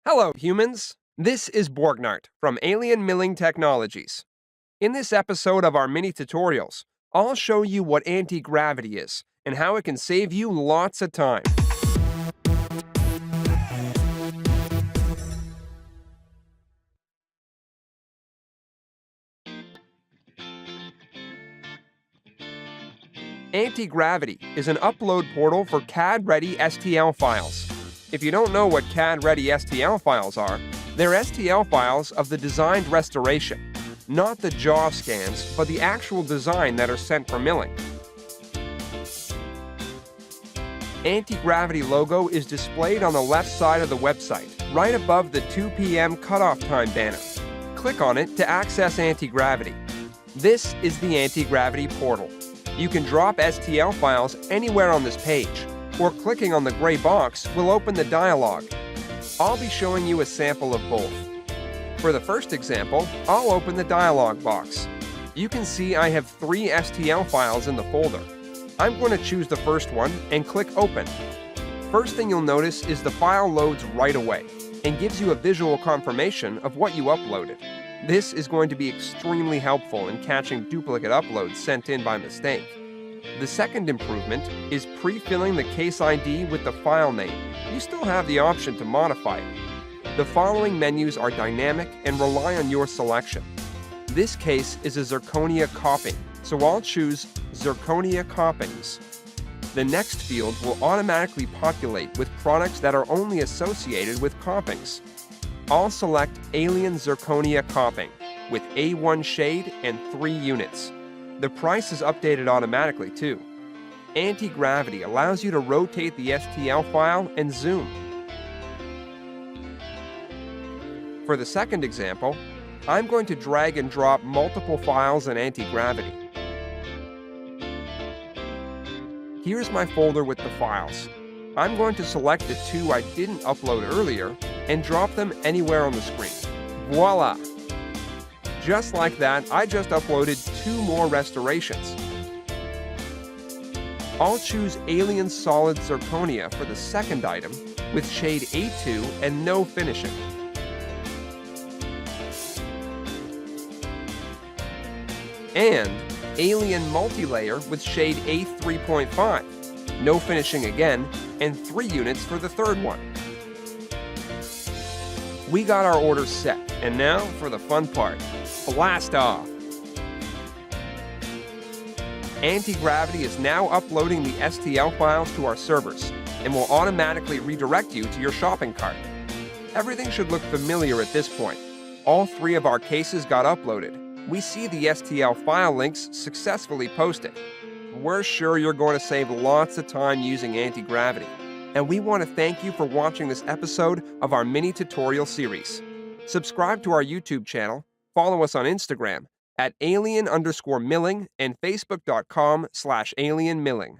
Hello, humans! This is Borgnart from Alien Milling Technologies. In this episode of our mini tutorials, I'll show you what anti-gravity is and how it can save you lots of time. Anti-gravity is an upload portal for CAD-ready STL files. If you don't know what CAD-ready STL files are, they're STL files of the designed restoration, not the jaw scans, but the actual design that are sent for milling. Anti-gravity logo is displayed on the left side of the website, right above the 2 p.m. cutoff time banner. Click on it to access anti-gravity. This is the anti-gravity portal. You can drop STL files anywhere on this page, or clicking on the gray box will open the dialog. I'll be showing you a sample of both. For the first example, I'll open the dialog box. You can see I have 3 STL files in the folder. I'm going to choose the first one and click Open. First thing you'll notice is the file loads right away and gives you a visual confirmation of what you uploaded. This is going to be extremely helpful in catching duplicate uploads sent in by mistake. The second improvement is pre-filling the case ID with the file name. You still have the option to modify it. The following menus are dynamic and rely on your selection. This case is a zirconia copying, so I'll choose Zirconia Coppings. The next field will automatically populate with products that are only associated with coppings. I'll select Alien Zirconia Copping with A1 shade and 3 units. The price is updated automatically too. Anti-gravity allows you to rotate the STL file and zoom. For the second example, I'm going to drag and drop multiple files in anti-gravity. Here's my folder with the files. I'm going to select the 2 I didn't upload earlier and drop them anywhere on the screen. Voila! Just like that, I just uploaded 2 more restorations. I'll choose Alien Solid Zirconia for the second item with shade A2 and no finishing. And Alien Multilayer with shade A3.5, no finishing again, and 3 units for the third one. We got our order set, and now for the fun part. Blast off! Anti-gravity is now uploading the STL files to our servers and will automatically redirect you to your shopping cart. Everything should look familiar at this point. All 3 of our cases got uploaded. We see the STL file links successfully posted. We're sure you're going to save lots of time using anti-gravity. And we want to thank you for watching this episode of our mini tutorial series. Subscribe to our YouTube channel, follow us on Instagram at alien_milling and facebook.com/alienmilling.